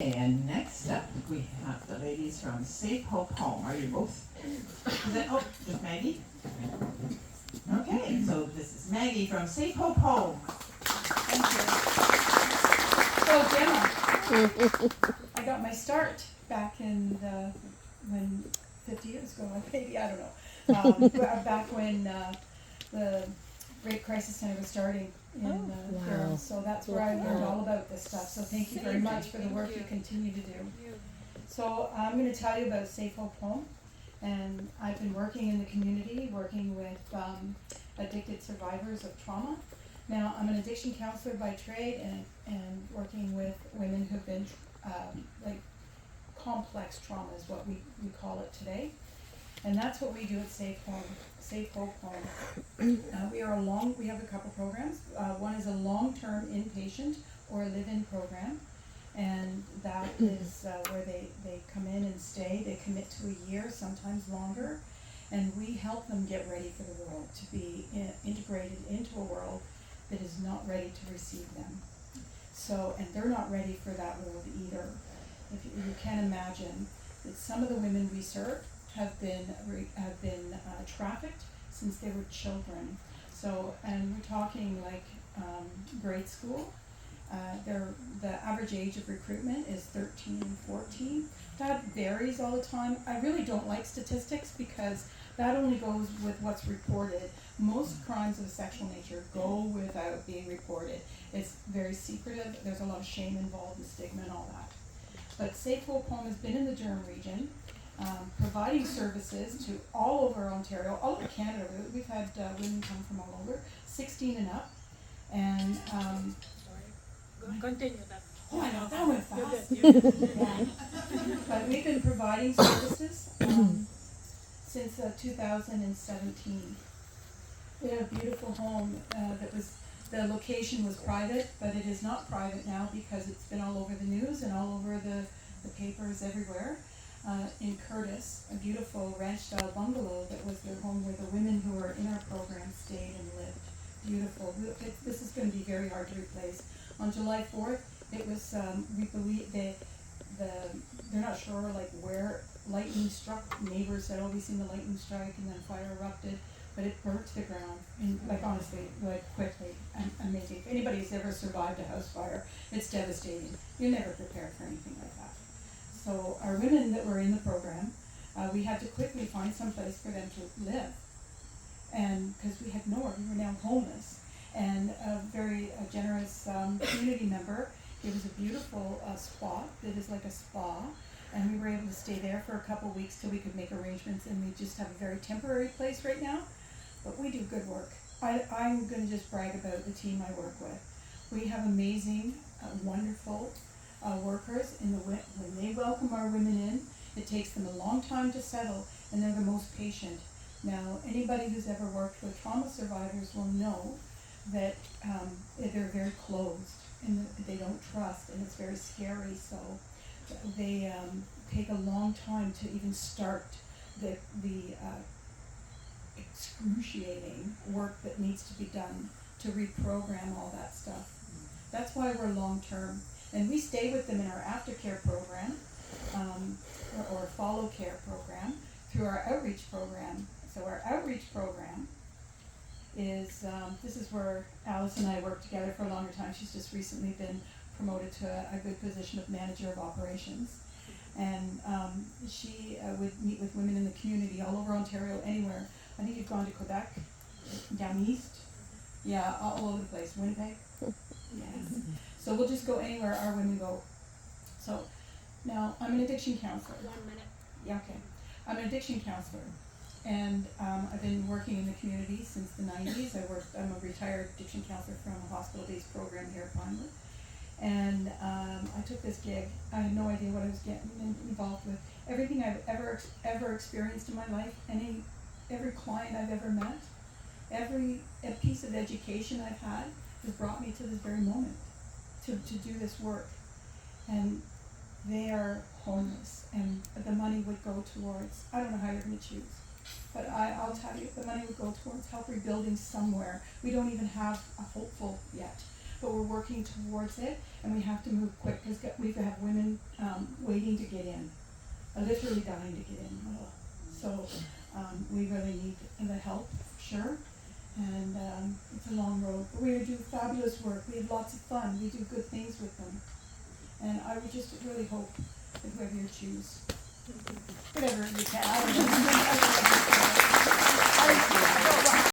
And next up, we have the ladies from Safe Hope Home. Are you both? Is that, oh, just Maggie? Okay, so this is Maggie from Safe Hope Home. Thank you. So Gemma, I got my start back in when 50 years ago, maybe, I don't know. Back when the Rape Crisis Center was starting in Durham. So that's where I learned all about this stuff. So thank you very much for the work you continue to do. So I'm going to tell you about Safe Hope Home. And I've been working in the community, working with addicted survivors of trauma. Now, I'm an addiction counselor by trade and working with women who've been like complex trauma is what we call it today. And that's what we do at Safe Hope Home. We have a couple programs. One is a long-term inpatient or live-in program. And that is where they come in and stay. They commit to a year, sometimes longer. And we help them get ready for the world, to be integrated into a world that is not ready to receive them. So, and they're not ready for that world either. If you can imagine that some of the women we serve have been trafficked since they were children. So, and we're talking like grade school. The average age of recruitment is 13 and 14. That varies all the time. I really don't like statistics because that only goes with what's reported. Most crimes of a sexual nature go without being reported. It's very secretive. There's a lot of shame involved and stigma and all that. But Safe Hope Home has been in the Durham region, providing services to all over Ontario, all over Canada. We've had women come from all over, 16 and up. And Continue that. oh, I know, that went fast. Yeah. But we've been providing services since 2017. We had a beautiful home the location was private, but it is not private now because it's been all over the news and all over the papers everywhere. In Curtis, a beautiful ranch-style bungalow that was their home where the women who were in our program stayed and lived. Beautiful. This is going to be very hard to replace. On July 4th, it was, we believe they're not sure like where lightning struck. Neighbors said, oh, we seen the lightning strike, and then fire erupted, but it burnt to the ground, and like honestly, like quickly, amazing. If anybody's ever survived a house fire, it's devastating. You're never prepared for anything like that. So our women that were in the program, we had to quickly find some place for them to live, and because we had nowhere, we were now homeless. And a very generous community member gave us a beautiful spot that is like a spa, and we were able to stay there for a couple weeks till we could make arrangements, and we just have a very temporary place right now, but we do good work. I'm going to just brag about the team I work with. We have amazing, wonderful workers when they welcome our women in. It takes them a long time to settle, and they're the most patient. Now, anybody who's ever worked with trauma survivors will know that they're very closed and they don't trust, and it's very scary. So they take a long time to even start the excruciating work that needs to be done to reprogram all that stuff. That's why we're long term, and we stay with them in our aftercare program or follow care program through our outreach program. So our outreach program is, this is where Alice and I worked together for a longer time. She's just recently been promoted to a good position of manager of operations. And she would meet with women in the community all over Ontario, anywhere. I think you've gone to Quebec, down east. Yeah, all over the place. Winnipeg. Yes. So we'll just go anywhere our women go. So now I'm an addiction counselor. 1 minute. Yeah, okay. I'm an addiction counselor. And I've been working in the community since the 90s. I'm a retired addiction counselor from a hospital-based program here at Pinewood. And I took this gig. I had no idea what I was getting involved with. Everything I've ever experienced in my life, every client I've ever met, every piece of education I've had has brought me to this very moment to do this work. And they are homeless, and the money would go towards, I don't know how you're going to choose. But I'll tell you, the money would go towards help rebuilding somewhere. We don't even have a hopeful yet. but we're working towards it, and we have to move quick, because we have women, waiting to get in, literally dying to get in. So, we really need the help, sure, and, it's a long road, but we do fabulous work, we have lots of fun, we do good things with them. And I would just really hope that whoever you choose, whatever you can, I don't know.